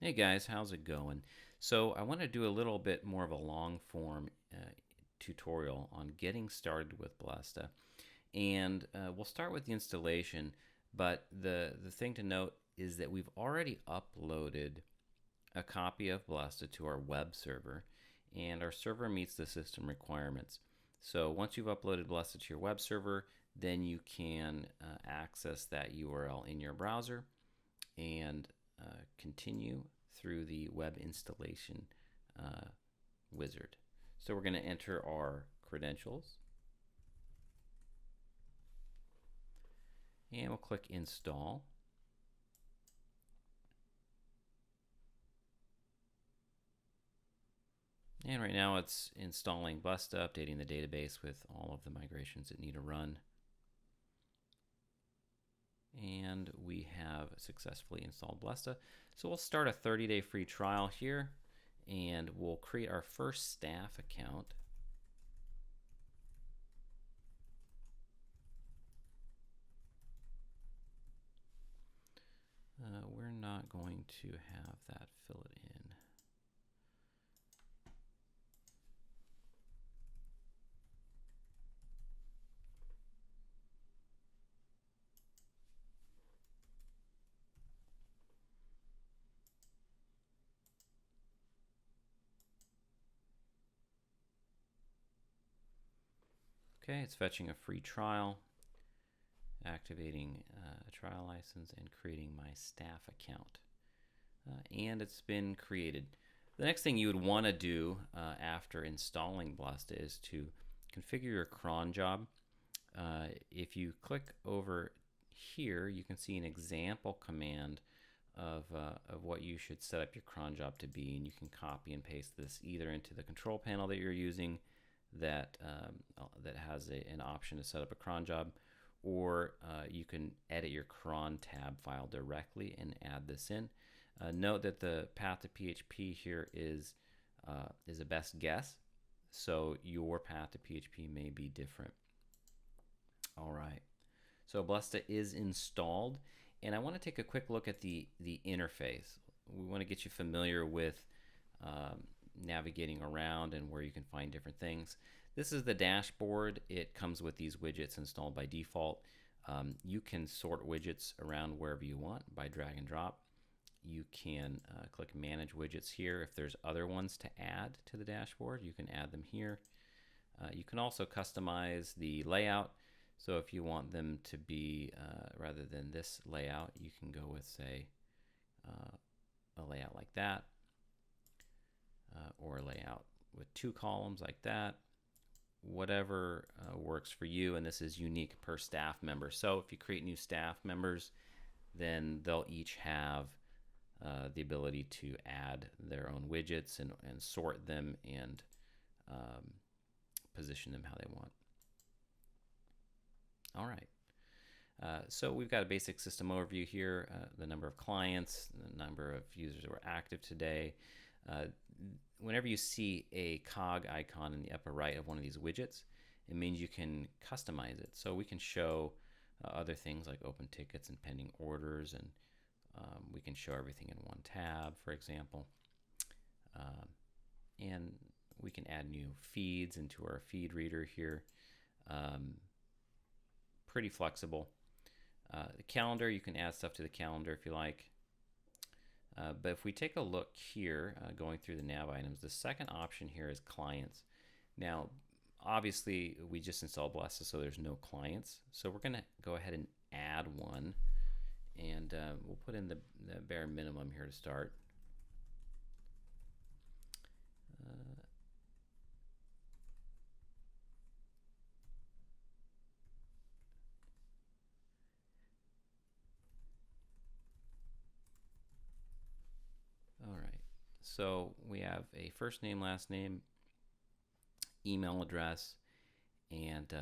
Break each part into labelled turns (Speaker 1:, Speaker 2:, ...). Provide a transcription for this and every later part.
Speaker 1: Hey guys, how's it going? So I want to do a little bit more of a long form tutorial on getting started with Blesta. And we'll start with the installation, but the thing to note is that we've already uploaded a copy of Blesta to our web server, and our server meets the system requirements. So once you've uploaded Blesta to your web server, then you can access that URL in your browser and continue through the web installation wizard. So we're going to enter our credentials and we'll click install. And right now it's installing Blesta, updating the database with all of the migrations that need to run. And we have successfully installed Blesta. So we'll start a 30-day free trial here, and we'll create our first staff account. We're not going to have that fill it in. Okay, it's fetching a free trial, activating a trial license, and creating my staff account. And it's been created. The next thing you would want to do after installing Blesta is to configure your cron job. If you click over here, you can see an example command of what you should set up your cron job to be, and you can copy and paste this either into the control panel that you're using that has an option to set up a cron job, or you can edit your cron tab file directly and add this in. Note that the path to PHP here is a best guess, so your path to PHP may be different. All right, so Blesta is installed, and I want to take a quick look at the interface. We want to get you familiar with navigating around and where you can find different things. This is the dashboard. It comes with these widgets installed by default. You can sort widgets around wherever you want by drag and drop. You can click manage widgets here. If there's other ones to add to the dashboard, you can add them here. You can also customize the layout. So if you want them to be, rather than this layout, you can go with, say, a layout like that, or a layout with 2 columns like that. Whatever works for you, and this is unique per staff member. So if you create new staff members, then they'll each have the ability to add their own widgets and sort them and position them how they want. All right. So we've got a basic system overview here, the number of clients, the number of users that were active today. Whenever you see a cog icon in the upper right of one of these widgets, it means you can customize it. So we can show other things like open tickets and pending orders, and we can show everything in one tab, for example. And we can add new feeds into our feed reader here. Pretty flexible. The calendar, you can add stuff to the calendar if you like. But if we take a look here, going through the nav items, the second option here is clients. Now, obviously, we just installed Blesta, so there's no clients. So we're going to go ahead and add one, and we'll put in the bare minimum here to start. All right, so we have a first name, last name, email address, and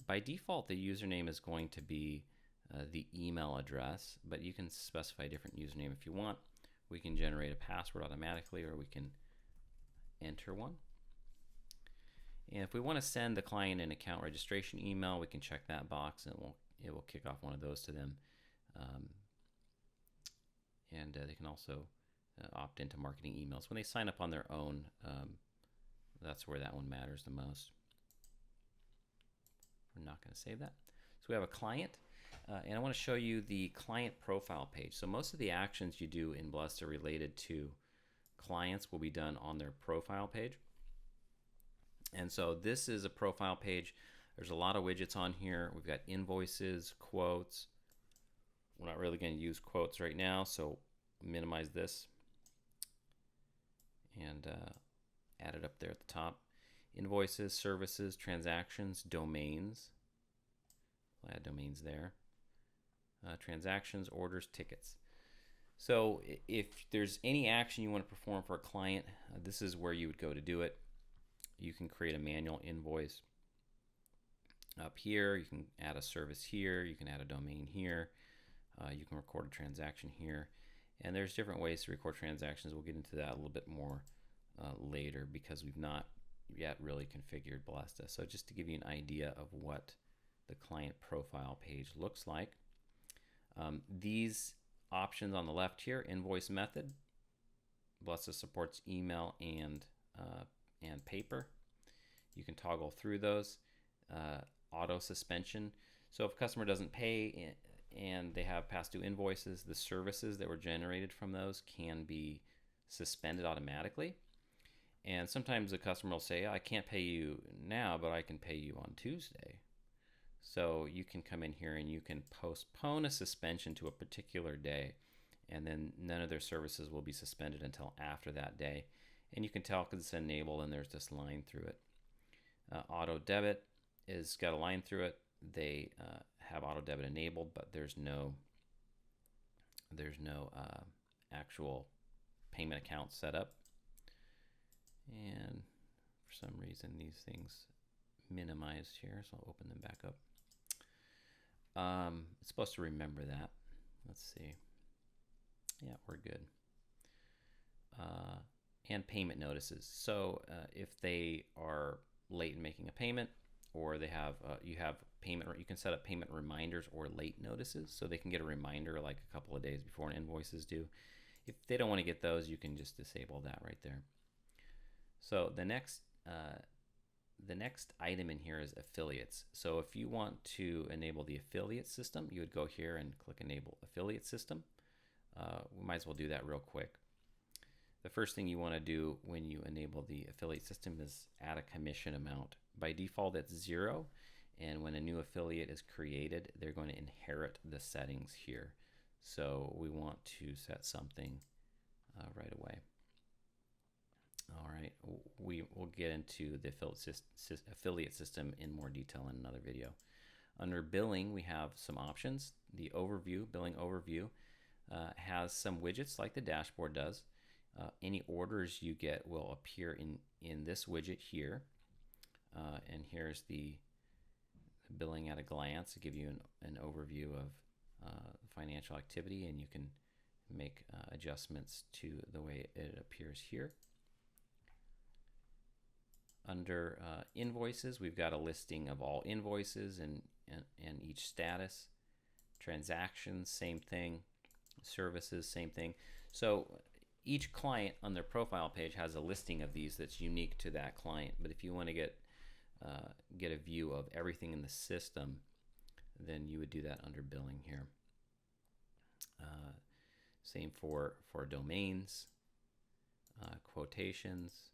Speaker 1: by default the username is going to be the email address, but you can specify a different username if you want. We can generate a password automatically, or we can enter one. And if we want to send the client an account registration email, we can check that box, and it will kick off one of those to them. And they can also opt into marketing emails. When they sign up on their own, that's where that one matters the most. We're not going to save that. So we have a client, and I want to show you the client profile page. So most of the actions you do in Blesta related to clients will be done on their profile page. And so this is a profile page. There's a lot of widgets on here. We've got invoices, quotes. We're not really going to use quotes right now, so minimize this and add it up there at the top. Invoices, services, transactions, domains. I'll add domains there. Transactions, orders, tickets. So if there's any action you want to perform for a client, this is where you would go to do it. You can create a manual invoice up here. You can add a service here. You can add a domain here. You can record a transaction here. And there's different ways to record transactions. We'll get into that a little bit more later because we've not yet really configured Blesta. So just to give you an idea of what the client profile page looks like. These options on the left here, invoice method. Blesta supports email and paper. You can toggle through those. Auto suspension. So if a customer doesn't pay and they have past due invoices, the services that were generated from those can be suspended automatically. And sometimes the customer will say, I can't pay you now, but I can pay you on Tuesday. So you can come in here and you can postpone a suspension to a particular day, and then none of their services will be suspended until after that day. And you can tell because it's enabled and there's this line through it. Auto debit is got a line through it. They have auto debit enabled, but there's no actual payment account set up. And for some reason these things minimized here, so I'll open them back up. It's supposed to remember that. Let's see. Yeah, we're good. And payment notices. So if they are late in making a payment, or they have you have payment, you can set up payment reminders or late notices, so they can get a reminder like a couple of days before an invoice is due. If they don't want to get those, you can just disable that right there. So the next item in here is affiliates. So if you want to enable the affiliate system, you would go here and click Enable Affiliate System. We might as well do that real quick. The first thing you want to do when you enable the affiliate system is add a commission amount. By default, it's 0, and when a new affiliate is created, they're going to inherit the settings here. So we want to set something right away. All right, we will get into the affiliate system in more detail in another video. Under billing, we have some options. The overview, billing overview, has some widgets like the dashboard does. Any orders you get will appear in this widget here. And here's the billing at a glance to give you an overview of financial activity, and you can make adjustments to the way it appears here. Under invoices, we've got a listing of all invoices and each status. Transactions, same thing. Services, same thing. So each client on their profile page has a listing of these that's unique to that client. But if you want to get a view of everything in the system, then you would do that under billing here. Same for domains, quotations.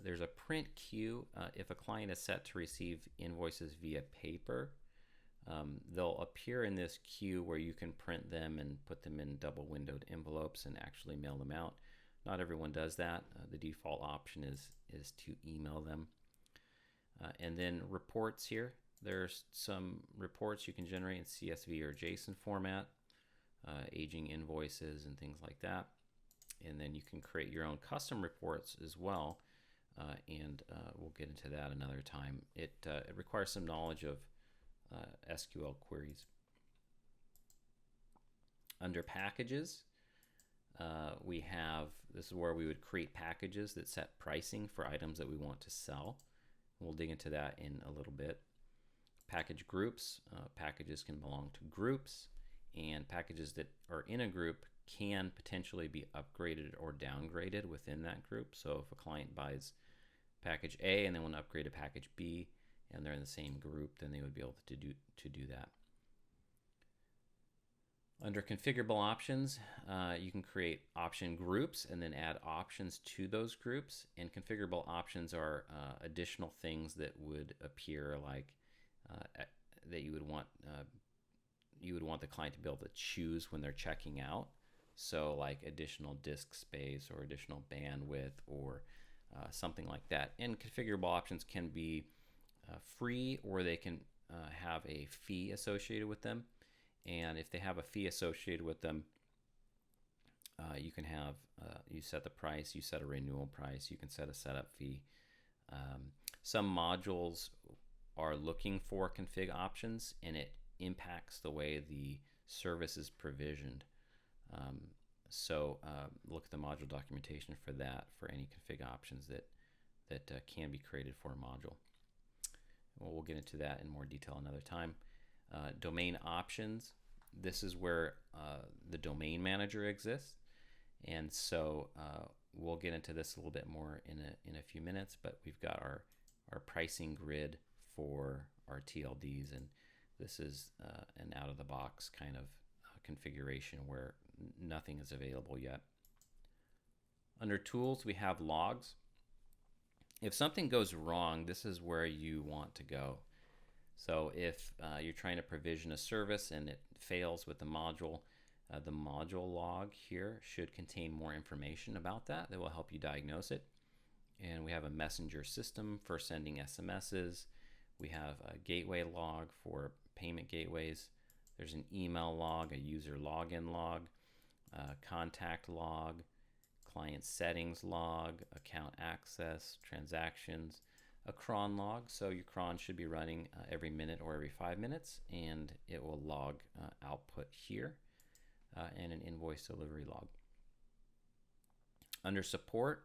Speaker 1: There's a print queue. If a client is set to receive invoices via paper, they'll appear in this queue where you can print them and put them in double windowed envelopes and actually mail them out. Not everyone does that. The default option is to email them. And then reports here. There's some reports you can generate in CSV or JSON format, aging invoices and things like that. And then you can create your own custom reports as well. And we'll get into that another time. It requires some knowledge of SQL queries. Under packages, we have, this is where we would create packages that set pricing for items that we want to sell. We'll dig into that in a little bit. Package groups, packages can belong to groups, and packages that are in a group can potentially be upgraded or downgraded within that group. So if a client buys package A and they want to upgrade to package B and they're in the same group, then they would be able to do that. Under configurable options, you can create option groups and then add options to those groups. And configurable options are additional things that would appear, like that you would want the client to be able to choose when they're checking out. So like additional disk space or additional bandwidth or something like that. And configurable options can be free, or they can have a fee associated with them. And if they have a fee associated with them, you can have, you set the price, you set a renewal price, you can set a setup fee. Some modules are looking for config options, and it impacts the way the service is provisioned. So look at the module documentation for that, for any config options that can be created for a module. Well, we'll get into that in more detail another time. Domain options. This is where the domain manager exists, and so we'll get into this a little bit more in a few minutes. But we've got our pricing grid for our TLDs, and this is an out-of-the-box kind of configuration where nothing is available yet. Under tools, we have logs. If something goes wrong, this is where you want to go. So if you're trying to provision a service and it fails with the module log here should contain more information about that will help you diagnose it. And we have a messenger system for sending SMSs. We have a gateway log for payment gateways. There's an email log, a user login log, contact log, client settings log, account access, transactions, a cron log. So your cron should be running every minute or every 5 minutes, and it will log output here, and an invoice delivery log. Under support,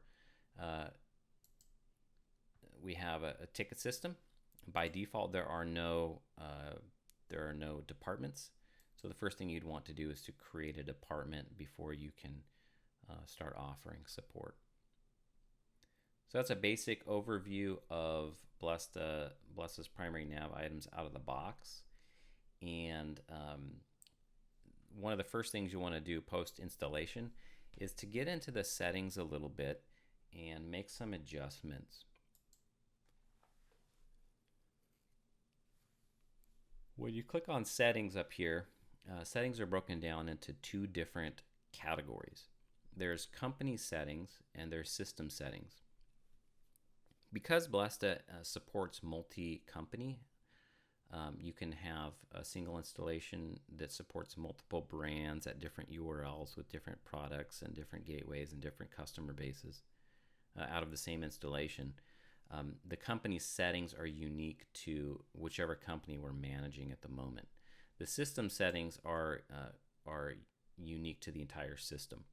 Speaker 1: we have a ticket system. By default, there are no departments. So the first thing you'd want to do is to create a department before you can start offering support. So that's a basic overview of Blesta's primary nav items out of the box. And one of the first things you want to do post installation is to get into the settings a little bit and make some adjustments. When you click on settings up here, settings are broken down into two different categories. There's company settings and there's system settings. Because Blesta supports multi-company, you can have a single installation that supports multiple brands at different URLs with different products and different gateways and different customer bases out of the same installation. The company settings are unique to whichever company we're managing at the moment. The system settings are unique to the entire system.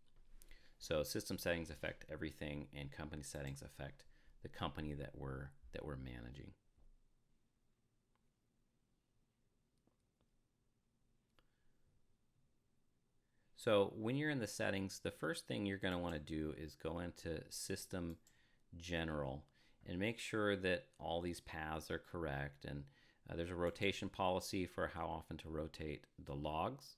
Speaker 1: So system settings affect everything, and company settings affect the company that we're managing. So when you're in the settings, the first thing you're going to want to do is go into System General and make sure that all these paths are correct. And there's a rotation policy for how often to rotate the logs.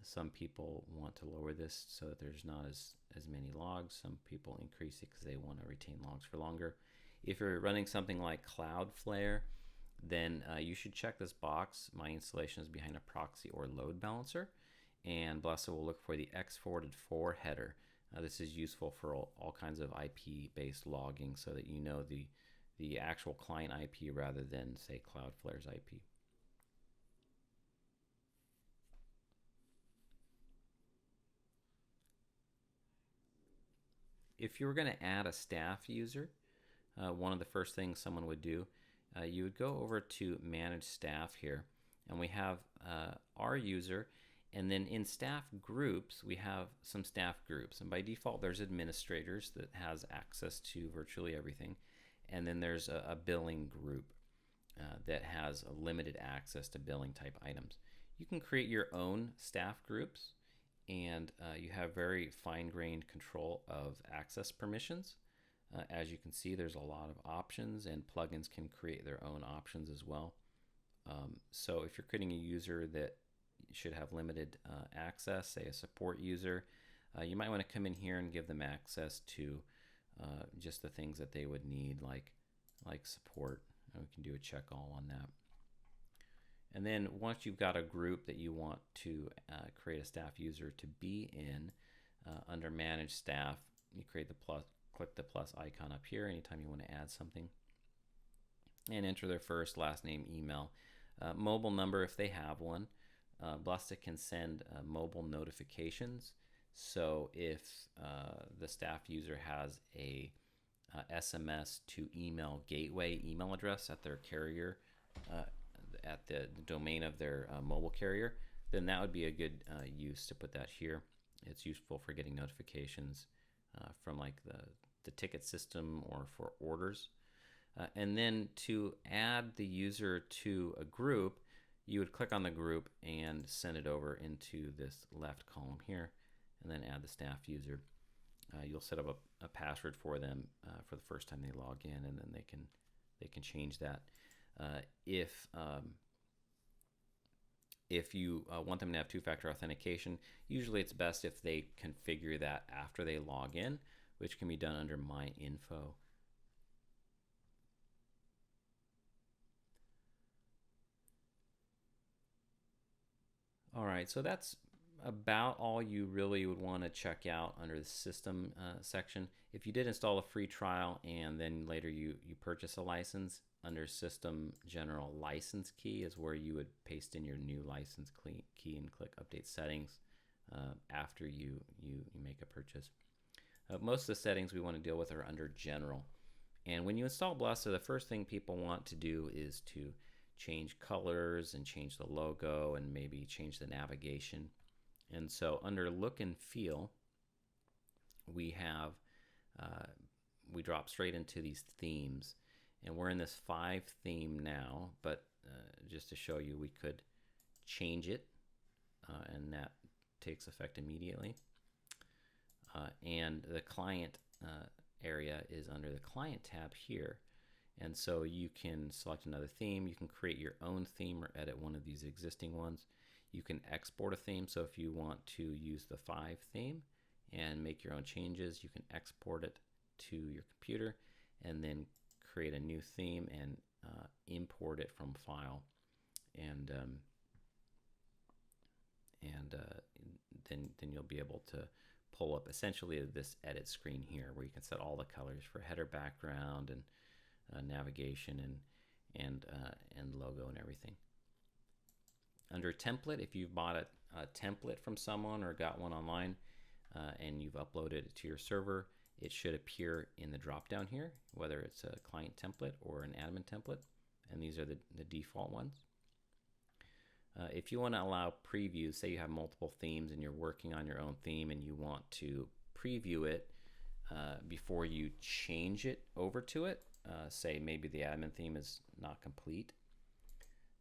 Speaker 1: Some people want to lower this so that there's not as many logs. Some people increase it because they want to retain logs for longer. If you're running something like Cloudflare, then you should check this box. My installation is behind a proxy or load balancer, and Blesta will look for the X-forwarded 4 header. This is useful for all kinds of IP-based logging so that you know the actual client IP rather than, say, Cloudflare's IP. If you were going to add a staff user, one of the first things someone would do, you would go over to Manage Staff here, and we have our user, and then in staff groups, we have some staff groups. And by default, there's administrators that has access to virtually everything. And then there's a billing group that has a limited access to billing type items. You can create your own staff groups, and you have very fine-grained control of access permissions. As you can see, there's a lot of options, and plugins can create their own options as well. So if you're creating a user that should have limited access, say a support user, you might want to come in here and give them access to just the things that they would need, like support. And we can do a check all on that. And then once you've got a group that you want to create a staff user to be in, under Manage Staff, you create the plus, click the plus icon up here anytime you want to add something, and enter their first, last name, email, mobile number if they have one. Blesta can send mobile notifications. So if the staff user has a SMS to email gateway email address at their carrier, at the domain of their mobile carrier, then that would be a good use to put that here. It's useful for getting notifications from like the ticket system or for orders. And then to add the user to a group, you would click on the group and send it over into this left column here, and then add the staff user. You'll set up a password for them for the first time they log in, and then they can change that. If you want them to have two-factor authentication, usually it's best if they configure that after they log in, which can be done under My Info. All right, so that's about all you really would want to check out under the system section. If you did install a free trial and then later you purchase a license, under System General License Key is where you would paste in your new license key and click Update Settings after you make a purchase. Most of the settings we want to deal with are under General. And when you install Blesta, the first thing people want to do is to change colors and change the logo and maybe change the navigation. And so under Look and Feel, we have we drop straight into these themes, and we're in this 5 theme now, but just to show you, we could change it, and that takes effect immediately. And the client area is under the Client tab here. And so you can select another theme. You can create your own theme or edit one of these existing ones. You can export a theme. So if you want to use the 5 theme and make your own changes, you can export it to your computer and then create a new theme and import it from File. And then you'll be able to pull up essentially this edit screen here where you can set all the colors for header, background, and navigation and logo and everything. Under template, if you've bought a template from someone or got one online and you've uploaded it to your server, it should appear in the drop down here, whether it's a client template or an admin template, and these are the default ones. If you want to allow previews, say you have multiple themes and you're working on your own theme and you want to preview it before you change it over to it, say maybe the admin theme is not complete,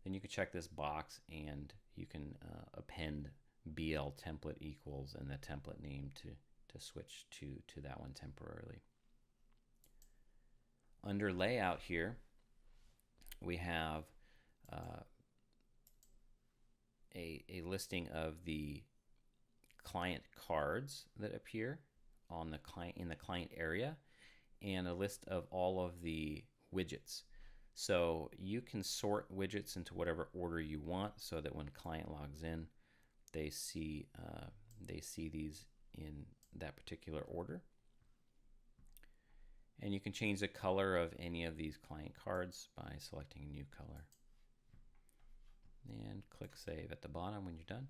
Speaker 1: then you can check this box and you can append BL template equals and the template name to switch to that one temporarily. Under layout here, we have a listing of the client cards that appear on the client in the client area, and a list of all of the widgets. So you can sort widgets into whatever order you want, so that when a client logs in, they see these in that particular order. And you can change the color of any of these client cards by selecting a new color. And click Save at the bottom when you're done.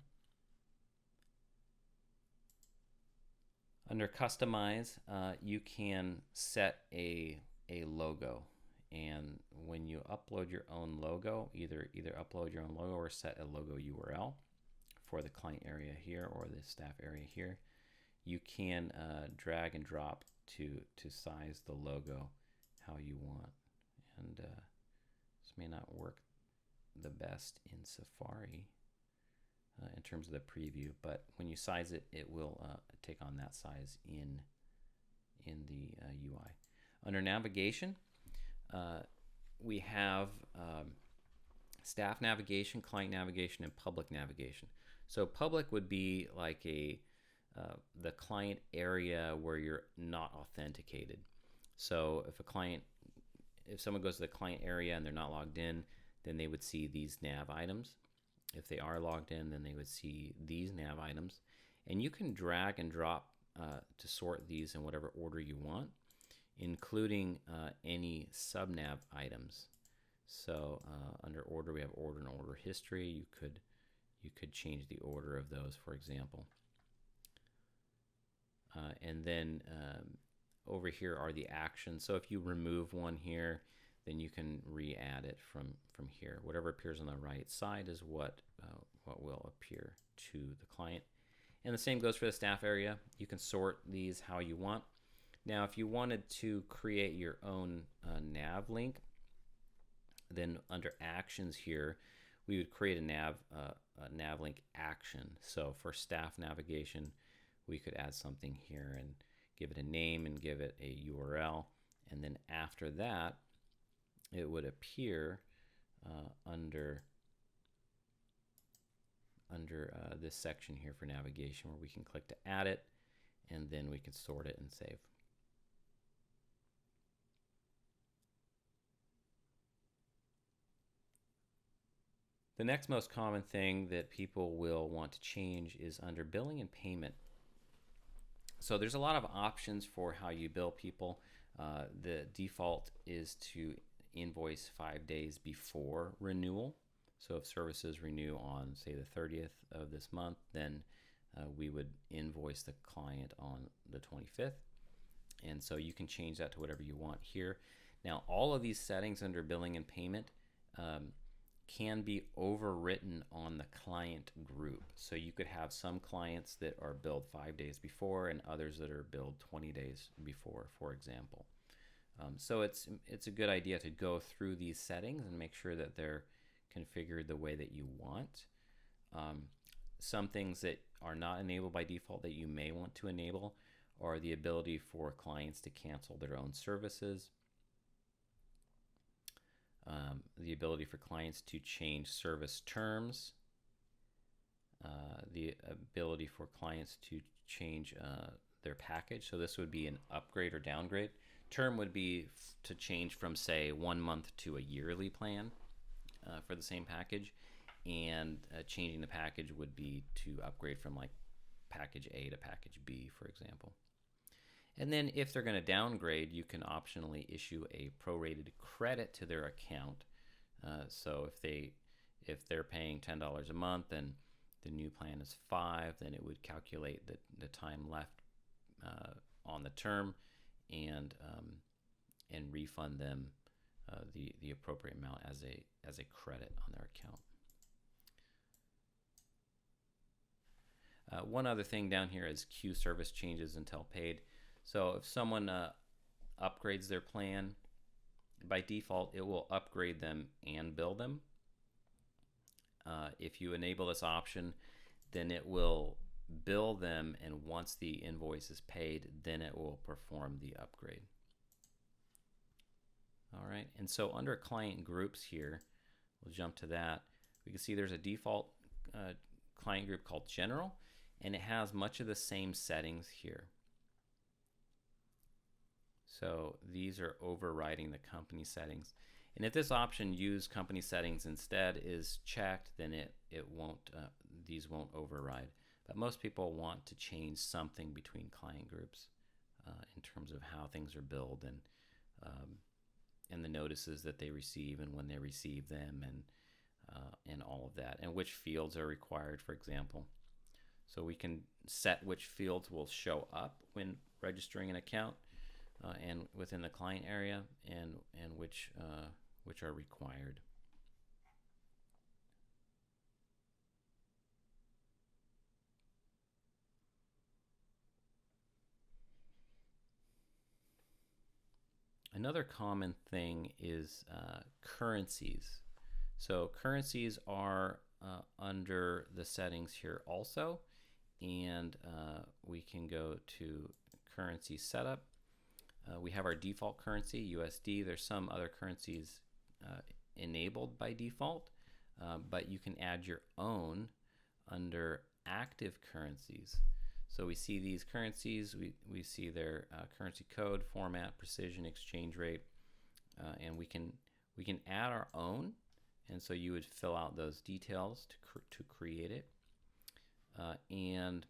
Speaker 1: Under Customize, you can set a logo, and when you upload your own logo, either upload your own logo or set a logo URL for the client area here or the staff area here. You can drag and drop to size the logo how you want, and this may not work the best in Safari. in terms of the preview, but when you size it, it will take on that size in the UI. Under navigation, we have staff navigation, client navigation, and public navigation. So public would be like the client area where you're not authenticated. So if someone goes to the client area and they're not logged in, then they would see these nav items. If they are logged in, then they would see these nav items. And you can drag and drop to sort these in whatever order you want, including any sub-nav items. So under order, we have order and order history. You could change the order of those, for example. And then over here are the actions. So if you remove one here, then you can re-add it from here. Whatever appears on the right side is what will appear to the client. And the same goes for the staff area. You can sort these how you want. Now, if you wanted to create your own nav link, then under actions here, we would create a nav link action. So for staff navigation, we could add something here and give it a name and give it a URL. And then after that, it would appear under this section here for navigation, where we can click to add it, and then we can sort it and save. The next most common thing that people will want to change is under billing and payment. So there's a lot of options for how you bill people. The default is to invoice 5 days before renewal. So if services renew on, say, the 30th of this month, then we would invoice the client on the 25th. And so you can change that to whatever you want here. Now, all of these settings under billing and payment can be overwritten on the client group. So you could have some clients that are billed 5 days before and others that are billed 20 days before, for example. So it's a good idea to go through these settings and make sure that they're configured the way that you want. Some things that are not enabled by default that you may want to enable are the ability for clients to cancel their own services, the ability for clients to change service terms, the ability for clients to change their package. So this would be an upgrade or downgrade. Term would be to change from, say, 1 month to a yearly plan for the same package, and changing the package would be to upgrade from like package A to package B, for example. And then if they're going to downgrade, you can optionally issue a prorated credit to their account. So if they're paying $10 a month and the new plan is $5, then it would calculate the time left on the term and refund them the appropriate amount as a credit on their account. One other thing down here is queue service changes until paid. So if someone upgrades their plan, by default it will upgrade them and bill them. If you enable this option, then it will bill them, and once the invoice is paid, then it will perform the upgrade. All right, and so under client groups here, we'll jump to that. We can see there's a default client group called General, and it has much of the same settings here. So these are overriding the company settings. And if this option, use company settings instead, is checked, then it won't, these won't override. But most people want to change something between client groups in terms of how things are billed and the notices that they receive and when they receive them and all of that, and which fields are required, for example. So we can set which fields will show up when registering an account and within the client area, and which are required. Another common thing is currencies. So currencies are under the settings here also, and we can go to currency setup. We have our default currency, USD. There's some other currencies enabled by default, but you can add your own under active currencies. So we see these currencies, we see their currency code, format, precision, exchange rate, and we can add our own. And so you would fill out those details to create it. And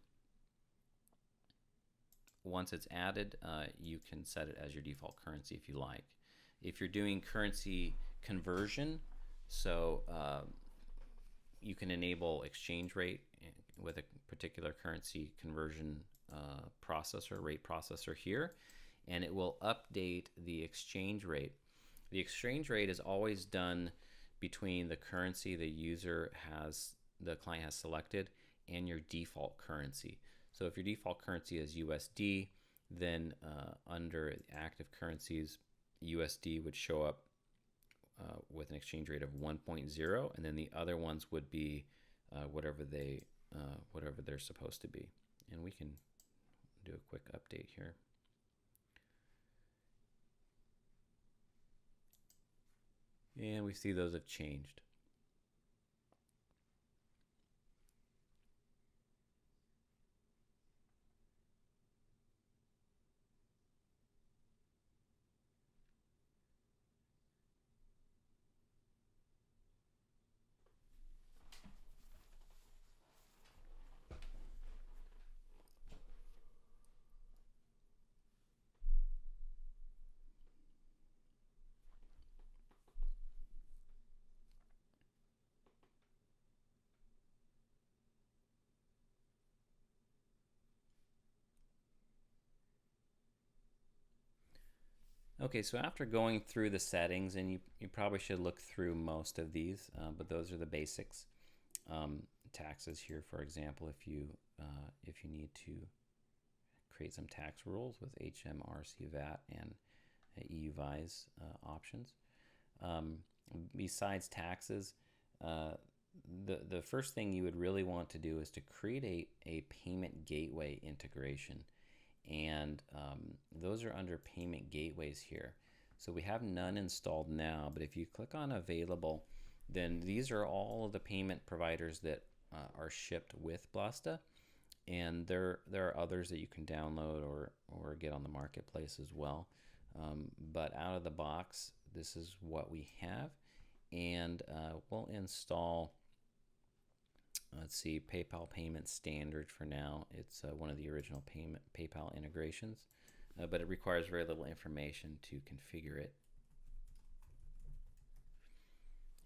Speaker 1: once it's added, you can set it as your default currency if you like. If you're doing currency conversion, so you can enable exchange rate with a particular currency conversion rate processor here, and it will update the exchange rate. The exchange rate is always done between the currency the client has selected and your default currency. So if your default currency is USD, then under active currencies, USD would show up with an exchange rate of 1.0, and then the other ones would be whatever they're supposed to be. And we can do a quick update here. And we see those have changed. Okay, so after going through the settings, and you probably should look through most of these, but those are the basics. Taxes here, for example, if you need to create some tax rules with HMRC VAT and EU VISE options. Besides taxes, the first thing you would really want to do is to create a payment gateway integration. And those are under payment gateways here. So we have none installed now, but if you click on available, then these are all of the payment providers that are shipped with Blesta, and there are others that you can download or get on the marketplace as well. But out of the box, this is what we have, and we'll install, let's see, PayPal Payment Standard for now. It's one of the original PayPal integrations, but it requires very little information to configure it.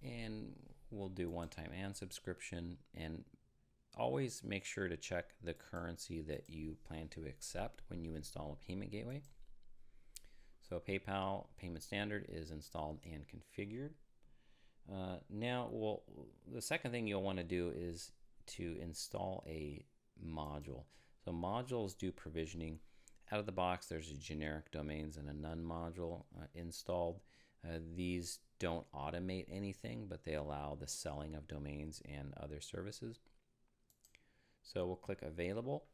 Speaker 1: And we'll do one-time and subscription, and always make sure to check the currency that you plan to accept when you install a payment gateway. So PayPal Payment Standard is installed and configured. Now, the second thing you'll want to do is to install a module. So modules do provisioning. Out of the box, there's a generic domains and a none module installed. These don't automate anything, but they allow the selling of domains and other services. So we'll click available,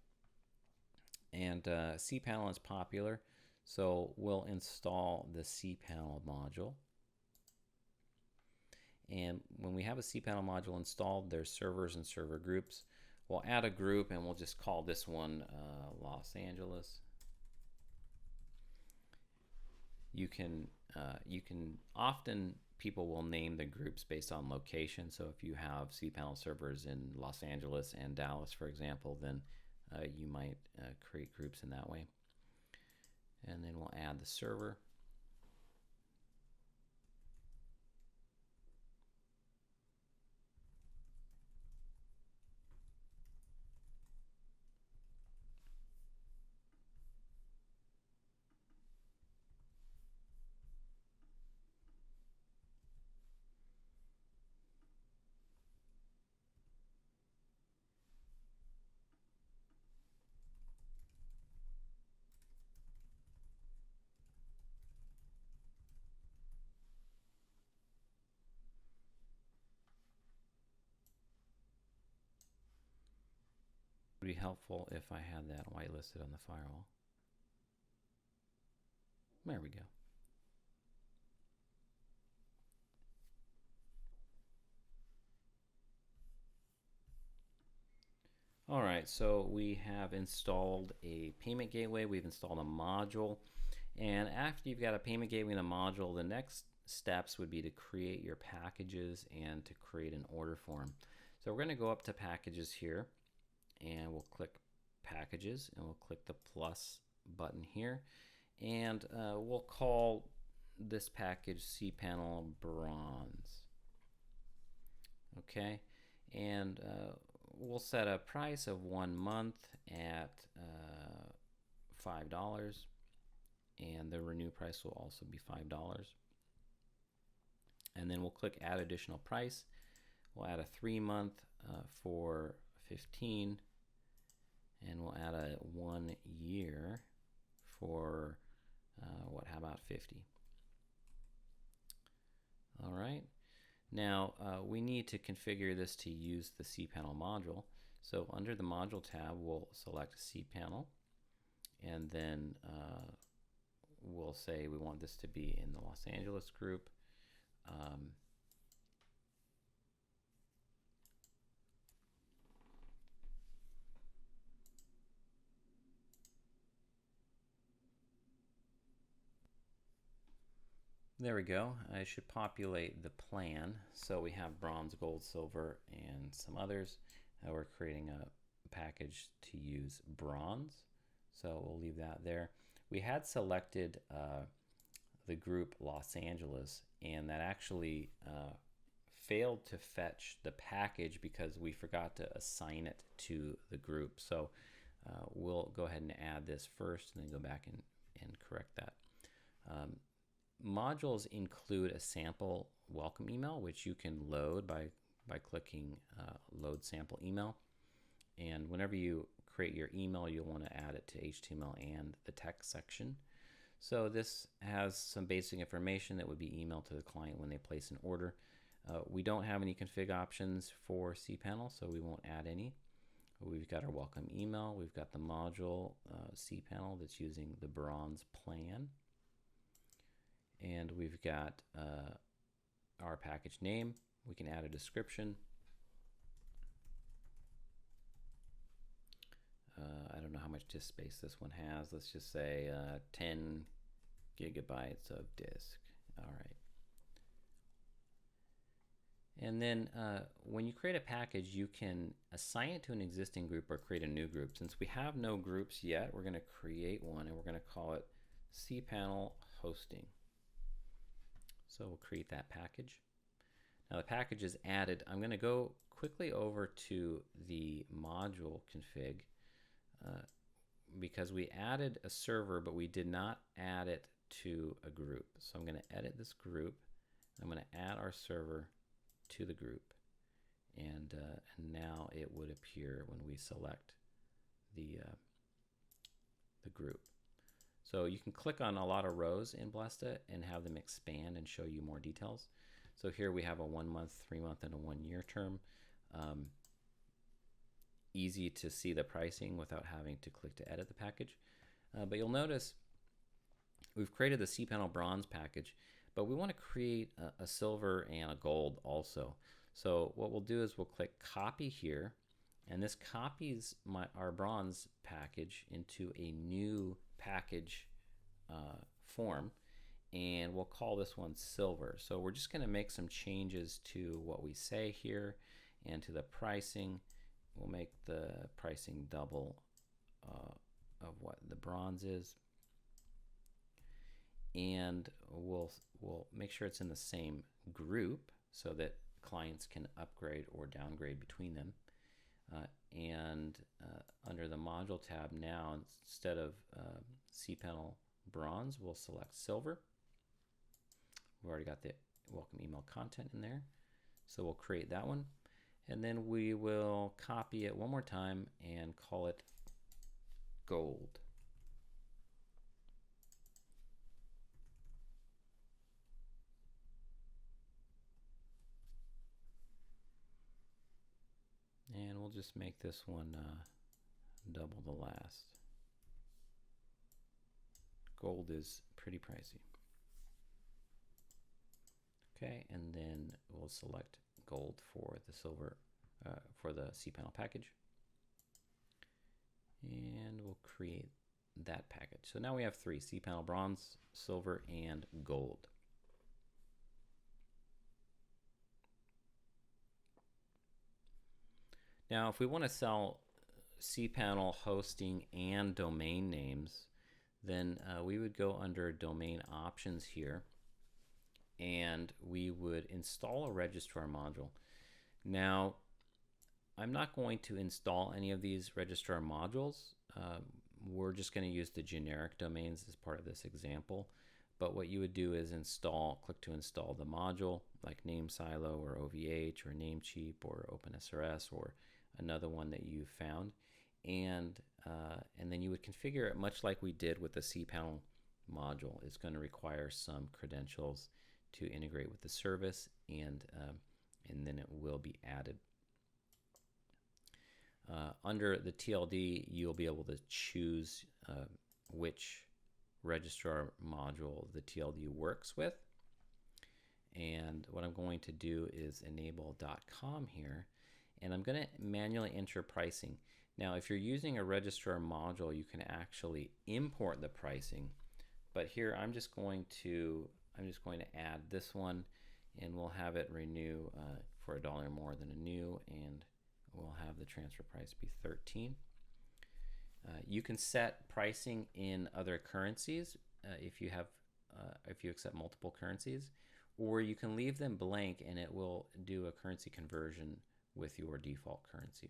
Speaker 1: and cPanel is popular, so we'll install the cPanel module. And when we have a cPanel module installed, there's servers and server groups. We'll add a group, and we'll just call this one Los Angeles. You can often, people will name the groups based on location. So if you have cPanel servers in Los Angeles and Dallas, for example, then you might create groups in that way. And then we'll add the server. be helpful if I had that whitelisted on the firewall. There we go. All right, so we have installed a payment gateway. We've installed a module. And after you've got a payment gateway and a module, the next steps would be to create your packages and to create an order form. So we're going to go up to packages here, and we'll click packages, and we'll click the plus button here, and we'll call this package cPanel Bronze. Okay, and we'll set a price of 1 month at $5, and the renew price will also be $5. And then we'll click add additional price. We'll add a 3-month for $15, and we'll add a 1 year for how about $50? All right. Now we need to configure this to use the cPanel module. So under the module tab, we'll select cPanel, and then we'll say we want this to be in the Los Angeles group. There we go. I should populate the plan. So we have bronze, gold, silver, and some others. We're creating a package to use bronze. So we'll leave that there. We had selected the group Los Angeles, and that actually failed to fetch the package because we forgot to assign it to the group. So we'll go ahead and add this first and then go back and correct that. Modules include a sample welcome email, which you can load by clicking load sample email. And whenever you create your email, you'll want to add it to HTML and the text section. So this has some basic information that would be emailed to the client when they place an order. We don't have any config options for cPanel, so we won't add any. We've got our welcome email. We've got the module cPanel that's using the bronze plan. And we've got our package name. We can add a description. I don't know how much disk space this one has. Let's just say 10 gigabytes of disk. All right. And then when you create a package, you can assign it to an existing group or create a new group. Since we have no groups yet, we're going to create one, and we're going to call it cPanel Hosting. So we'll create that package. Now the package is added. I'm going to go quickly over to the module config because we added a server, but we did not add it to a group. So I'm going to edit this group. I'm going to add our server to the group, and now it would appear when we select the group. So you can click on a lot of rows in Blesta and have them expand and show you more details. So here we have a 1 month, 3 month, and a 1 year term. Easy to see the pricing without having to click to edit the package. But you'll notice we've created the cPanel Bronze package, but we want to create a silver and a gold also. So what we'll do is we'll click copy here, and this copies our bronze package into a new package form, and we'll call this one silver. So we're just going to make some changes to what we say here and to the pricing. We'll make the pricing double of what the bronze is, and we'll make sure it's in the same group so that clients can upgrade or downgrade between them. And under the module tab now, instead of cPanel Bronze, we'll select silver. We've already got the welcome email content in there, so we'll create that one, and then we will copy it one more time and call it gold. And we'll just make this one double the last. Gold is pretty pricey. Okay, and then we'll select gold for the silver, for the cPanel package. And we'll create that package. So now we have three: cPanel bronze, silver, and gold. Now, if we want to sell cPanel hosting and domain names, then we would go under domain options here, and we would install a registrar module. Now, I'm not going to install any of these registrar modules. We're just going to use the generic domains as part of this example. But what you would do is click to install the module, like NameSilo or OVH or Namecheap or OpenSRS or another one that you found, and then you would configure it much like we did with the cPanel module. It's going to require some credentials to integrate with the service, and then it will be added. Under the TLD, you'll be able to choose which registrar module the TLD works with. And what I'm going to do is enable .com here, and I'm going to manually enter pricing. Now, if you're using a registrar module, you can actually import the pricing, but here I'm just going to add this one, and we'll have it renew for $1 more than a new, and we'll have the transfer price be 13. You can set pricing in other currencies if you accept multiple currencies, or you can leave them blank and it will do a currency conversion with your default currency.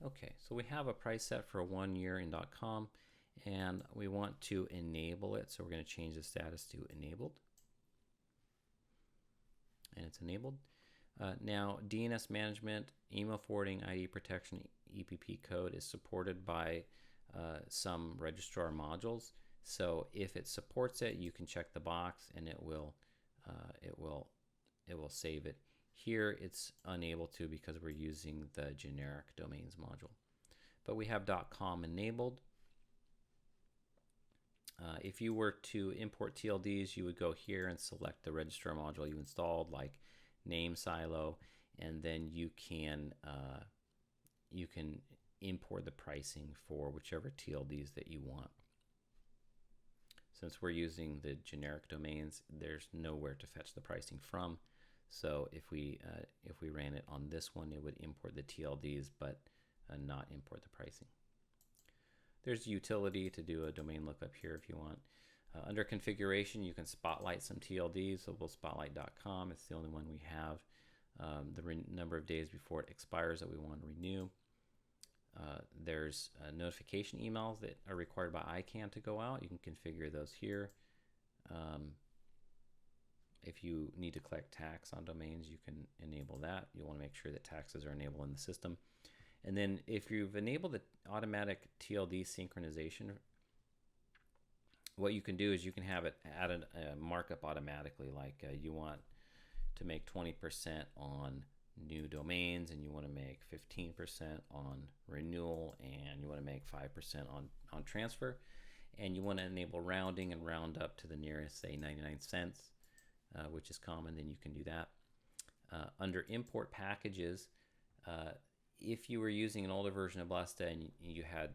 Speaker 1: Okay, so we have a price set for 1 year in .com, and we want to enable it, so we're going to change the status to enabled, and it's enabled. Now, DNS management, email forwarding, ID protection, EPP code is supported by some registrar modules. So if it supports it, you can check the box, and it will save it. Here, it's unable to because we're using the generic domains module. But we have .com enabled. If you were to import TLDs, you would go here and select the registrar module you installed, like NameSilo, and then you can import the pricing for whichever TLDs that you want. Since we're using the generic domains, there's nowhere to fetch the pricing from. So if we ran it on this one, it would import the TLDs, but not import the pricing. There's utility to do a domain lookup here if you want. Under configuration, you can spotlight some TLDs, so we'll spotlight.com. It's the only one we have. The number of days before it expires that we want to renew. There's notification emails that are required by ICANN to go out. You can configure those here. If you need to collect tax on domains, you can enable that. You want to make sure that taxes are enabled in the system. And then if you've enabled the automatic TLD synchronization, what you can do is you can have it add a markup automatically, like you want to make 20% on new domains, and you want to make 15% on renewal, and you want to make 5% on transfer, and you want to enable rounding and round up to the nearest, say, 99 cents, which is common, then you can do that. Under import packages, if you were using an older version of Blesta and you had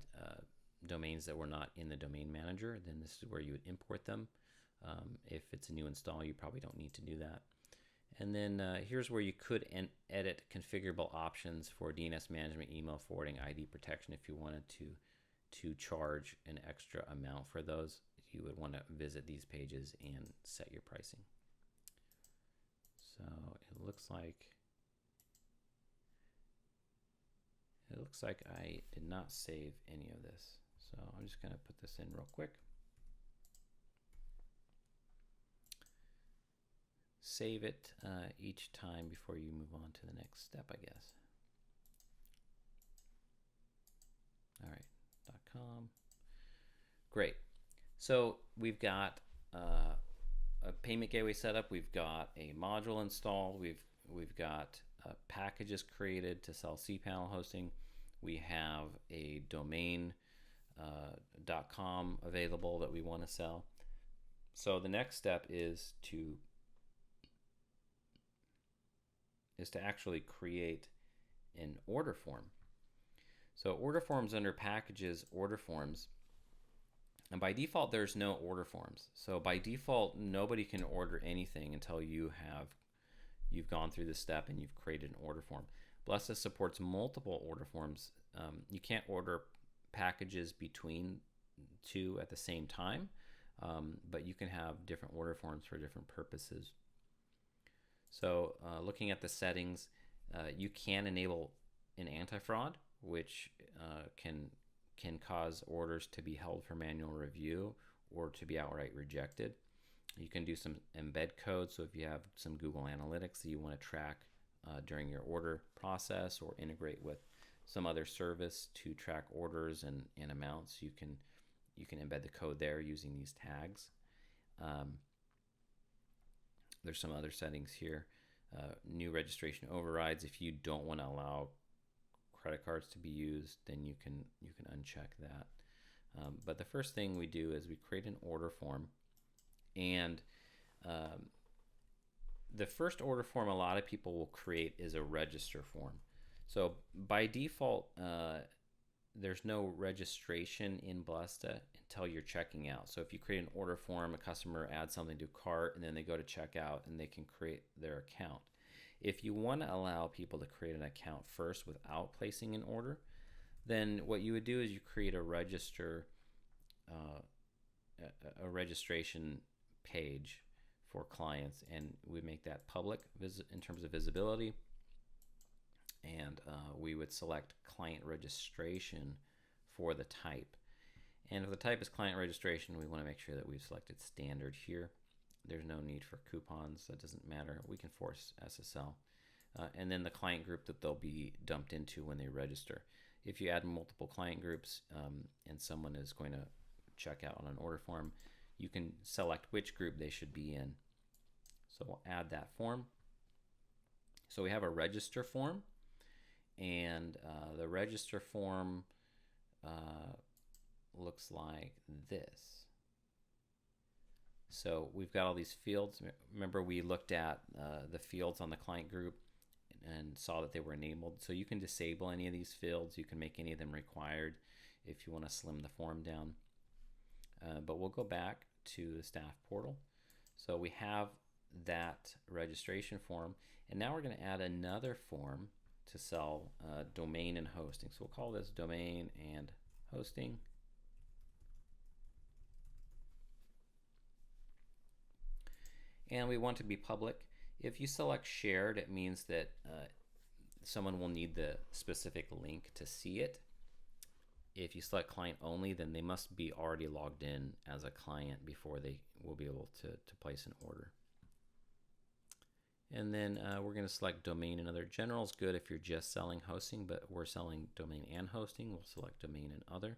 Speaker 1: domains that were not in the domain manager, then this is where you would import them. If it's a new install, you probably don't need to do that. And then here's where you could edit configurable options for DNS management, email forwarding, ID protection. If you wanted to charge an extra amount for those, you would want to visit these pages and set your pricing. So it looks like I did not save any of this. So I'm just going to put this in real quick. Save it each time before you move on to the next step, I guess. All right, .com. Great. So we've got a payment gateway set up. We've got a module installed. We've got packages created to sell cPanel hosting. We have a domain .com available that we want to sell. So the next step is to actually create an order form. So order forms under packages, order forms. And by default, there's no order forms. So by default, nobody can order anything until you've gone through this step and you've created an order form. Blesta supports multiple order forms. You can't order packages between two at the same time, but you can have different order forms for different purposes. So looking at the settings, you can enable an anti-fraud, which can cause orders to be held for manual review or to be outright rejected. You can do some embed code, so if you have some Google Analytics that you want to track during your order process or integrate with some other service to track orders and amounts, you can embed the code there using these tags. There's some other settings here. New registration overrides. If you don't want to allow credit cards to be used, then you can uncheck that. But the first thing we do is we create an order form, and the first order form a lot of people will create is a register form. So by default, there's no registration in Blesta until you're checking out. So if you create an order form, a customer adds something to cart, and then they go to checkout and they can create their account. If you want to allow people to create an account first without placing an order, then what you would do is you create a registration page for clients, and we make that public in terms of visibility. And we would select client registration for the type. And if the type is client registration, we want to make sure that we've selected standard here. There's no need for coupons. That doesn't matter. We can force SSL. And then the client group that they'll be dumped into when they register. If you add multiple client groups and someone is going to check out on an order form, you can select which group they should be in. So we'll add that form. So we have a register form, and the register form looks like this. So we've got all these fields. Remember, we looked at the fields on the client group and saw that they were enabled. So you can disable any of these fields. You can make any of them required if you want to slim the form down. But we'll go back to the staff portal. So we have that registration form, and now we're going to add another form to sell domain and hosting. So we'll call this domain and hosting. And we want to be public. If you select shared, it means that someone will need the specific link to see it. If you select client only, then they must be already logged in as a client before they will be able to place an order. And then we're going to select domain and other. General is good if you're just selling hosting, but we're selling domain and hosting. We'll select domain and other.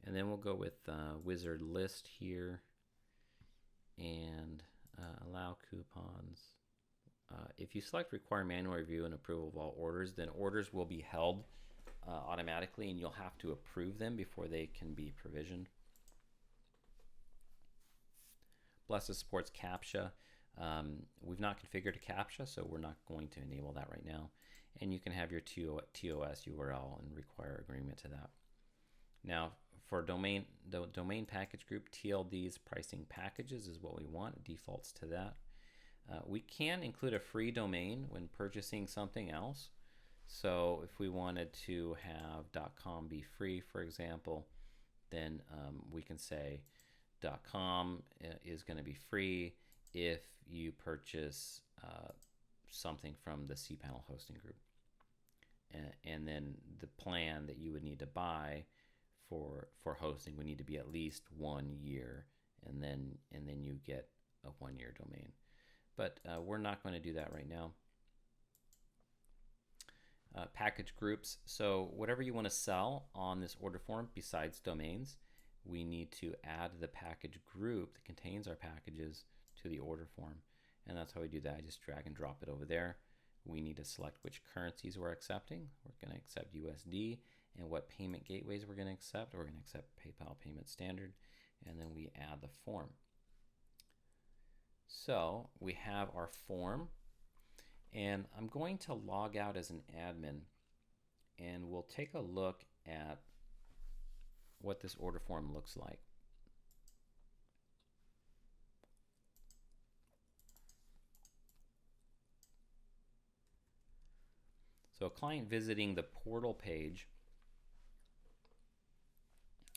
Speaker 1: And then we'll go with wizard list here and allow coupons. If you select require manual review and approval of all orders, then orders will be held automatically, and you'll have to approve them before they can be provisioned. Blesta supports CAPTCHA. We've not configured a CAPTCHA, so we're not going to enable that right now. And you can have your TOS URL and require agreement to that. Now, for domain package group, TLD's pricing packages is what we want. It defaults to that. We can include a free domain when purchasing something else. So if we wanted to have .com be free, for example, then we can say .com is going to be free if you purchase something from the cPanel hosting group. And then the plan that you would need to buy for hosting would need to be at least 1 year, and then you get a 1-year domain. But we're not going to do that right now. Package groups. So whatever you want to sell on this order form besides domains, we need to add the package group that contains our packages to the order form. And that's how we do that. I just drag and drop it over there. We need to select which currencies we're accepting. We're going to accept USD, and what payment gateways we're going to accept. We're going to accept PayPal Payment Standard, and then we add the form. So we have our form, and I'm going to log out as an admin, and we'll take a look at what this order form looks like. So a client visiting the portal page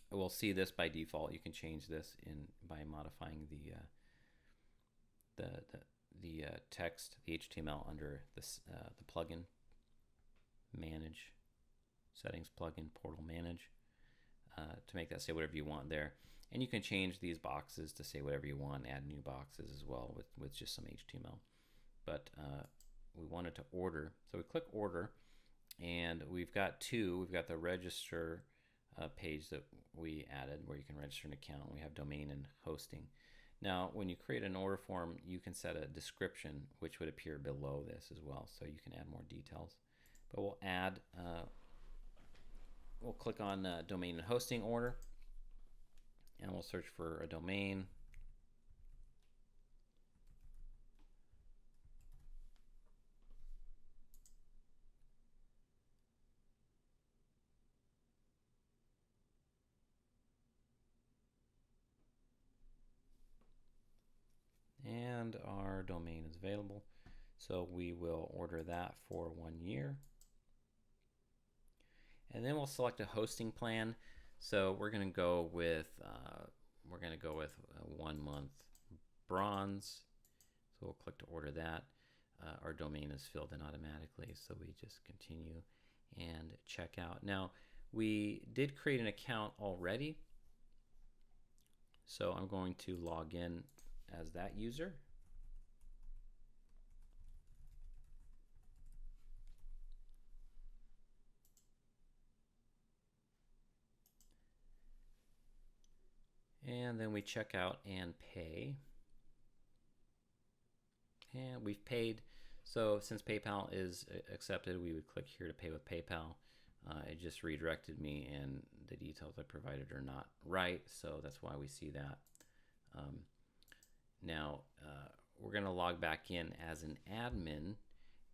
Speaker 1: will see this by default. You can change this by modifying the text, the HTML under this, the plugin manage settings plugin portal manage to make that say whatever you want there. And you can change these boxes to say whatever you want, add new boxes as well with just some HTML. But we wanted to order, so we click order, and we've got two. We've got the register page that we added where you can register an account. We have domain and hosting. Now when you create an order form, you can set a description which would appear below this as well, so you can add more details. But we'll add, we'll click on domain and hosting order, and we'll search for a domain. And our domain is available, so we will order that for 1 year. And then we'll select a hosting plan. So we're going to go with 1 month bronze. So we'll click to order that. Our domain is filled in automatically, so we just continue and check out. Now we did create an account already, so I'm going to log in as that user. And then we check out and pay. And we've paid. So since PayPal is accepted, we would click here to pay with PayPal. It just redirected me, and the details I provided are not right, so that's why we see that. Now we're going to log back in as an admin,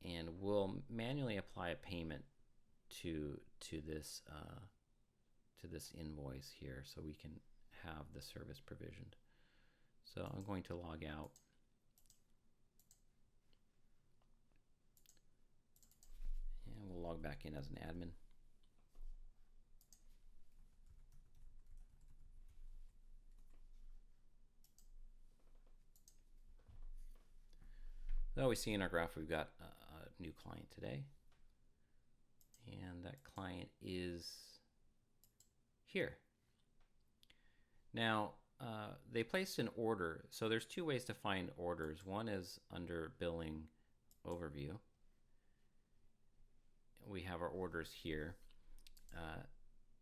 Speaker 1: and we'll manually apply a payment to this invoice here, so we can have the service provisioned. So I'm going to log out. And we'll log back in as an admin. So we see in our graph we've got a new client today, and that client is here. Now they placed an order, so there's two ways to find orders. One is under billing overview. We have our orders here,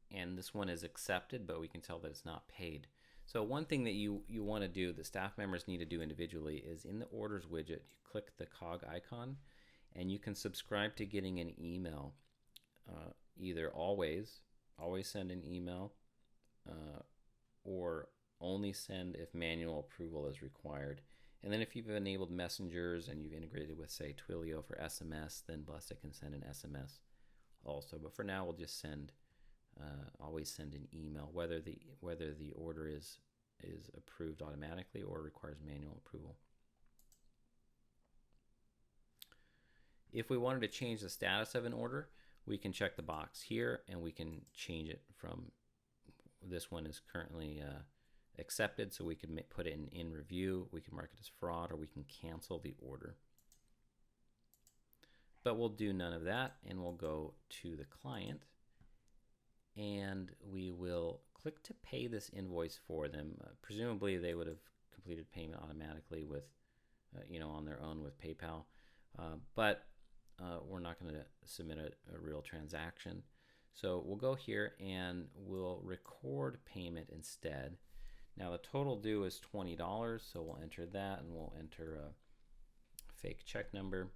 Speaker 1: and this one is accepted, but we can tell that it's not paid. So one thing that you want to do, that staff members need to do individually, is in the orders widget, you click the cog icon, and you can subscribe to getting an email, either always send an email, or only send if manual approval is required. And then if you've enabled messengers and you've integrated with, say, Twilio for SMS, then Blesta can send an SMS also. But for now, we'll just send, always send an email, whether the order is approved automatically or requires manual approval. If we wanted to change the status of an order, we can check the box here, and we can change it from this one is currently accepted, so we can put it in review, we can mark it as fraud, or we can cancel the order. But we'll do none of that, and we'll go to the client, and we will click to pay this invoice for them. Presumably they would have completed payment automatically with, on their own with PayPal, but we're not going to submit a real transaction. So we'll go here and we'll record payment instead. Now the total due is $20, so we'll enter that, and we'll enter a fake check number.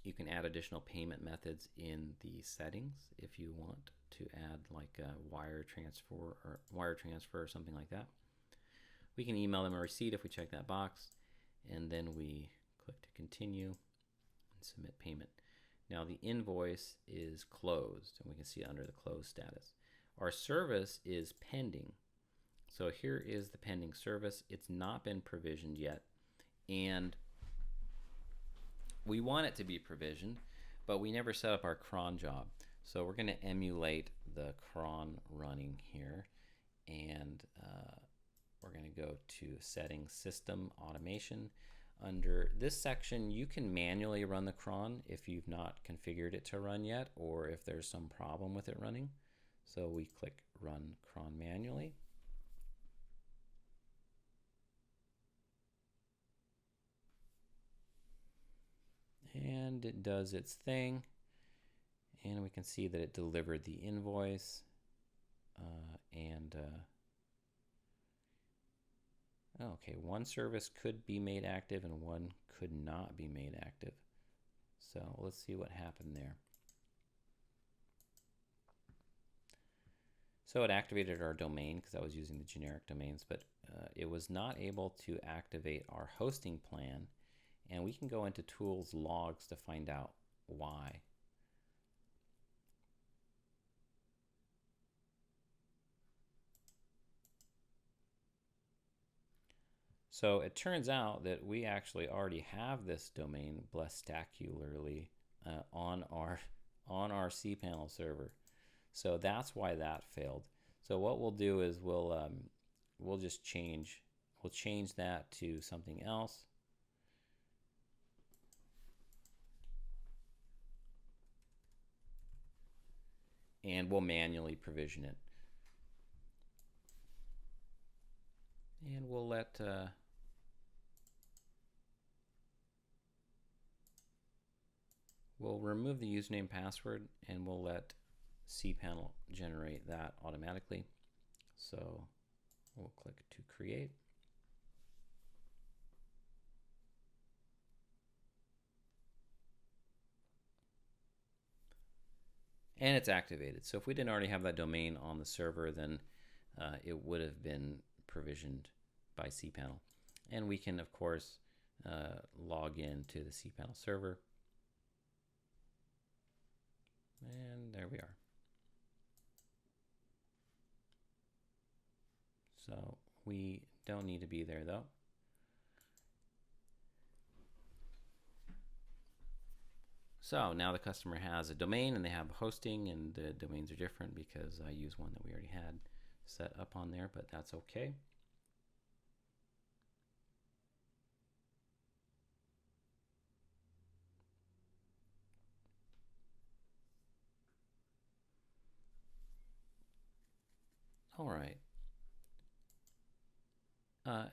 Speaker 1: You can add additional payment methods in the settings if you want to add like a wire transfer or something like that. We can email them a receipt if we check that box, and then we click to continue and submit payment. Now the invoice is closed, and we can see it under the closed status. Our service is pending. So here is the pending service. It's not been provisioned yet, and we want it to be provisioned, but we never set up our cron job. So we're going to emulate the cron running here, and we're going to go to Settings, System, Automation. Under this section, you can manually run the cron if you've not configured it to run yet, or if there's some problem with it running. So we click Run Cron Manually. And it does its thing, and we can see that it delivered the invoice, okay, one service could be made active and one could not be made active. So let's see what happened there. So it activated our domain because I was using the generic domains, but it was not able to activate our hosting plan. And we can go into Tools Logs to find out why. So it turns out that we actually already have this domain, Blestacularly, on our cPanel server. So that's why that failed. So what we'll do is we'll just change that to something else. And we'll manually provision it. And we'll let we'll remove the username password, and we'll let cPanel generate that automatically. So we'll click to create. And it's activated. So if we didn't already have that domain on the server, then it would have been provisioned by cPanel. And we can, of course, log in to the cPanel server. And there we are. So we don't need to be there, though. So now the customer has a domain and they have hosting, and the domains are different because I use one that we already had set up on there, but that's okay. All right.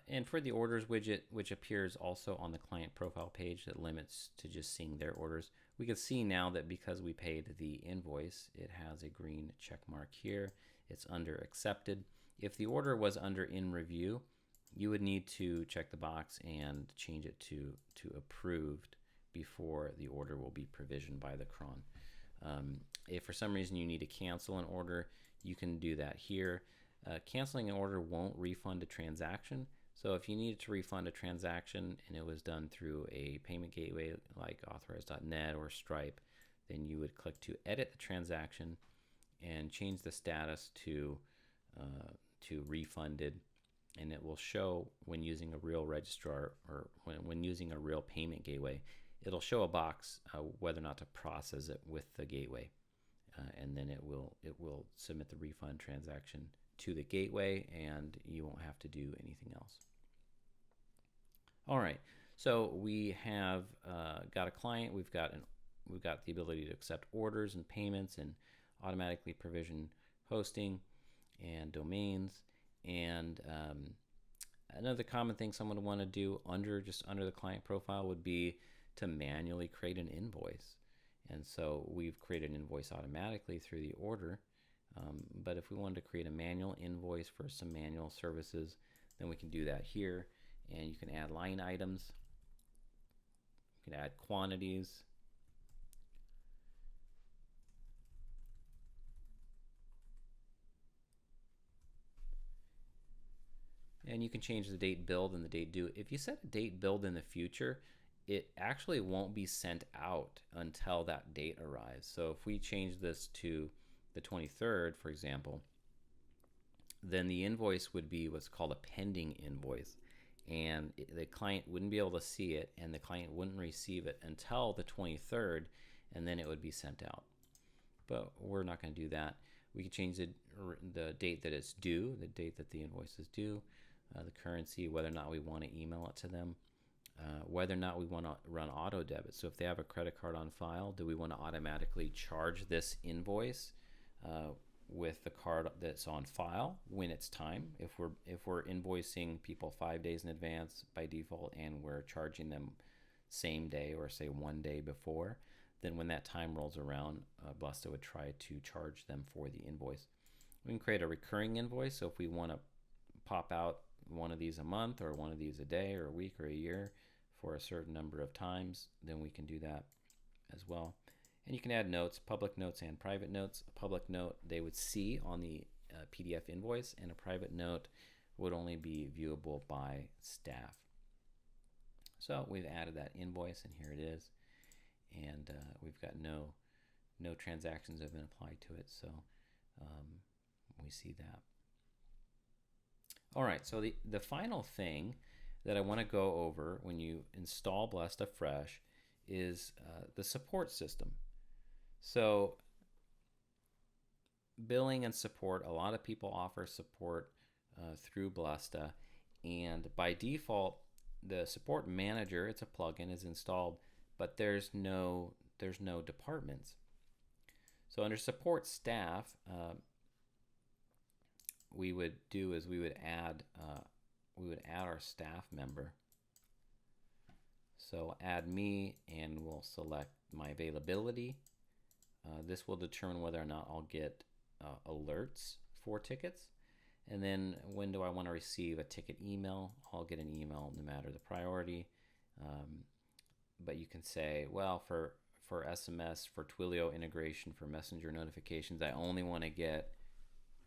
Speaker 1: And for the orders widget, which appears also on the client profile page that limits to just seeing their orders, we can see now that because we paid the invoice, it has a green check mark here. It's under accepted. If the order was under in review, you would need to check the box and change it to approved before the order will be provisioned by the cron. If for some reason you need to cancel an order, you can do that here. Canceling an order won't refund a transaction. So if you needed to refund a transaction and it was done through a payment gateway like Authorize.net or Stripe, then you would click to edit the transaction and change the status to refunded, and it will show when using a real registrar or when using a real payment gateway, it'll show a box whether or not to process it with the gateway, and then it will submit the refund transaction to the gateway, and you won't have to do anything else. All right, so we have got a client. We've got the ability to accept orders and payments and automatically provision hosting and domains. And another common thing someone would want to do under the client profile would be to manually create an invoice. And so we've created an invoice automatically through the order. But if we wanted to create a manual invoice for some manual services, then we can do that here. And you can add line items. You can add quantities. And you can change the date billed and the date due. If you set a date billed in the future, it actually won't be sent out until that date arrives. So if we change this to the 23rd, for example, then the invoice would be what's called a pending invoice. And the client wouldn't be able to see it, and the client wouldn't receive it until the 23rd, and then it would be sent out. But we're not going to do that. We can change the date that it's due, the date that the invoice is due, the currency, whether or not we want to email it to them, whether or not we want to run auto debit. So if they have a credit card on file, do we want to automatically charge this invoice with the card that's on file when it's time? If we're invoicing people 5 days in advance by default, and we're charging them same day or say 1 day before, then when that time rolls around, Blesta would try to charge them for the invoice. We can create a recurring invoice. So if we want to pop out one of these a month, or one of these a day or a week or a year for a certain number of times, then we can do that as well. And you can add notes, public notes and private notes. A public note they would see on the PDF invoice, and a private note would only be viewable by staff. So we've added that invoice, and here it is. And we've got no transactions have been applied to it, so we see that. All right, so the final thing that I want to go over when you install Blesta Fresh is the support system. So billing and support, a lot of people offer support through Blesta, and by default, the support manager, it's a plugin, is installed, but there's no departments. So under support staff, we would do is we would add our staff member. So add me, and we'll select my availability. This will determine whether or not I'll get alerts for tickets. And then when do I want to receive a ticket email? I'll get an email no matter the priority. But you can say, well, for SMS, for Twilio integration, for messenger notifications, I only want to get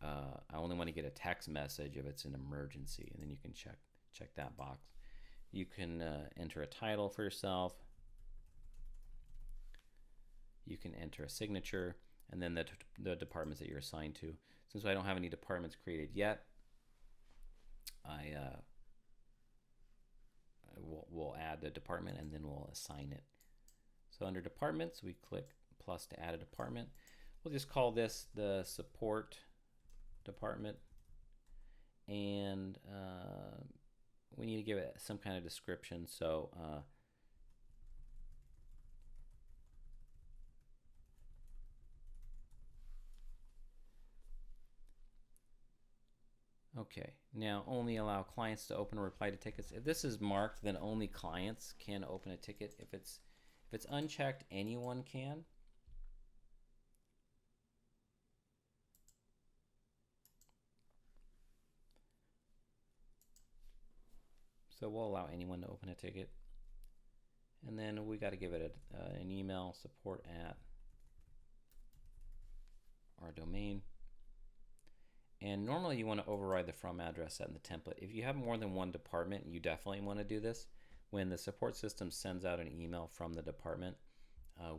Speaker 1: a text message if it's an emergency, and then you can check that box. You can enter a title for yourself. You can enter a signature, and then the departments that you're assigned to. Since I don't have any departments created yet, we'll add the department, and then we'll assign it. So under departments, we click plus to add a department. We'll just call this the support department, and we need to give it some kind of description. So okay, now only allow clients to open or reply to tickets. If this is marked, then only clients can open a ticket. If it's unchecked, anyone can. So we'll allow anyone to open a ticket. And then we got to give it an email, support at our domain. And normally you want to override the from address set in the template. If you have more than one department, you definitely want to do this. When the support system sends out an email from the department,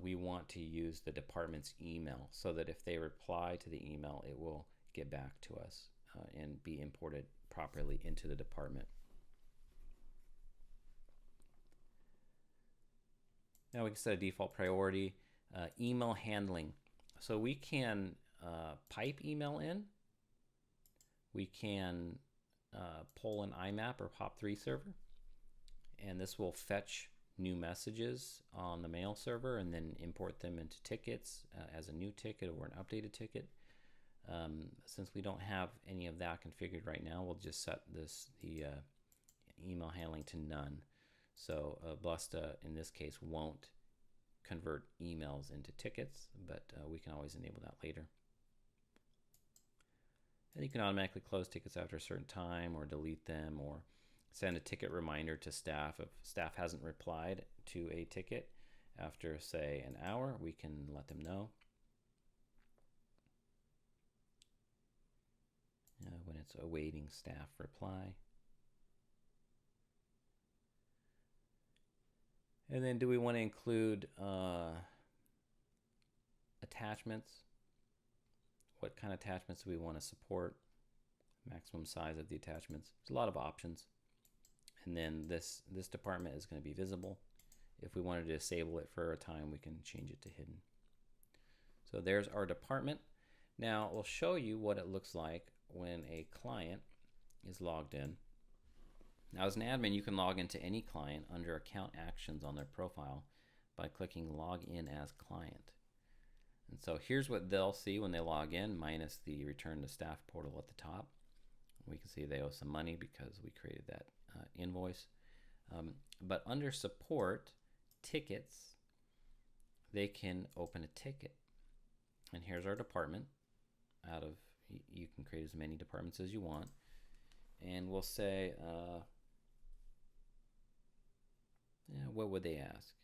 Speaker 1: we want to use the department's email so that if they reply to the email, it will get back to us and be imported properly into the department. Now we can set a default priority. Email handling. So we can pipe email in. We can pull an IMAP or POP3 server, and this will fetch new messages on the mail server and then import them into tickets as a new ticket or an updated ticket. Since we don't have any of that configured right now, we'll just set the email handling to none. So Blesta in this case won't convert emails into tickets, but we can always enable that later. And you can automatically close tickets after a certain time, or delete them, or send a ticket reminder to staff. If staff hasn't replied to a ticket after, say, an hour, we can let them know. When it's awaiting staff reply. And then do we want to include attachments? What kind of attachments do we want to support? Maximum size of the attachments. There's a lot of options. And then this department is going to be visible. If we wanted to disable it for a time, we can change it to hidden. So there's our department. Now we'll show you what it looks like when a client is logged in. Now as an admin, you can log into any client under account actions on their profile by clicking log in as client. And so here's what they'll see when they log in, minus the return to staff portal at the top. We can see they owe some money because we created that invoice. But under support tickets, they can open a ticket. And here's our department. You can create as many departments as you want. And we'll say, what would they ask?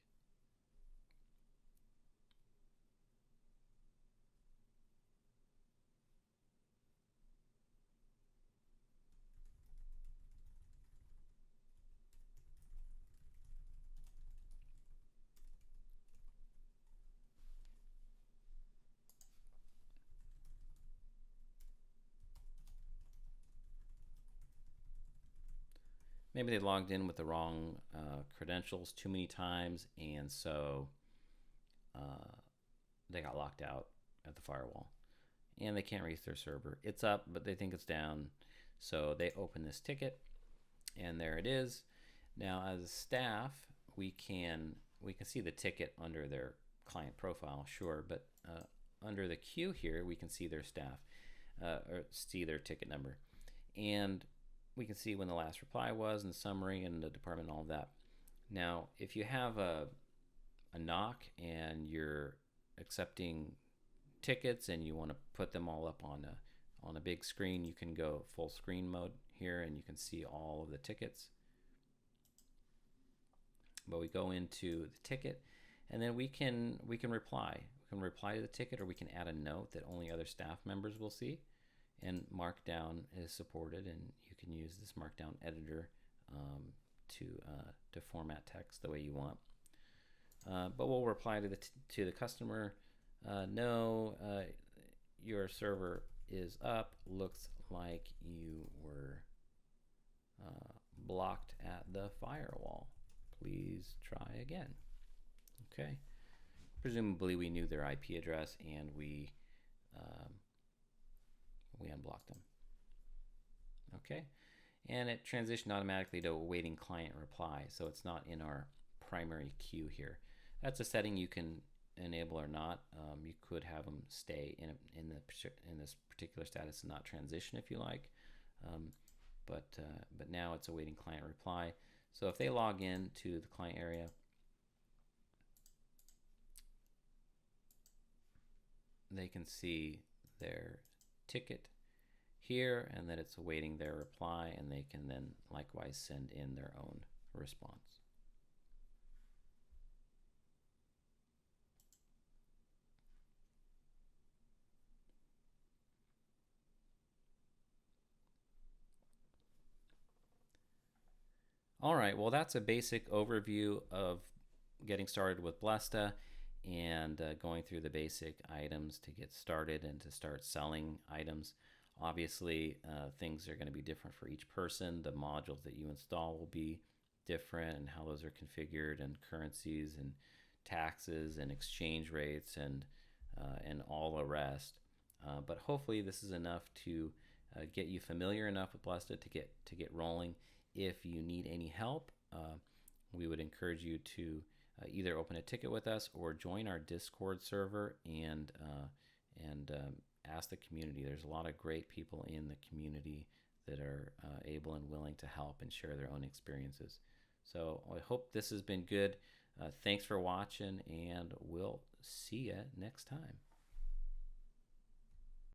Speaker 1: Maybe they logged in with the wrong credentials too many times, and so they got locked out at the firewall. And they can't reach their server. It's up, but they think it's down. So they open this ticket, and there it is. Now, as a staff, we can see the ticket under their client profile, sure, but under the queue here, we can see their staff, or see their ticket number. And we can see when the last reply was, and the summary, and the department, and all of that. Now, if you have a knock and you're accepting tickets and you want to put them all up on a big screen, you can go full screen mode here, and you can see all of the tickets. But we go into the ticket, and then we can reply. We can reply to the ticket, or we can add a note that only other staff members will see. And Markdown is supported, and you can use this Markdown editor to format text the way you want. But we'll reply to the customer. No, your server is up. Looks like you were blocked at the firewall. Please try again. Okay. Presumably we knew their IP address, and we unblocked them. Okay. And it transitioned automatically to awaiting client reply, so it's not in our primary queue here. That's a setting you can enable or not. You could have them stay in this particular status and not transition if you like. But now it's awaiting client reply. So if they log in to the client area, they can see their ticket here, and that it's awaiting their reply, and they can then likewise send in their own response. All right, well, that's a basic overview of getting started with Blesta and going through the basic items to get started and to start selling items. Obviously, things are going to be different for each person. The modules that you install will be different, and how those are configured, and currencies and taxes and exchange rates and all the rest. But hopefully this is enough to get you familiar enough with Blesta to get rolling. If you need any help, we would encourage you to either open a ticket with us or join our Discord server and ask the community. There's a lot of great people in the community that are able and willing to help and share their own experiences. So I hope this has been good. Thanks for watching, and we'll see you next time.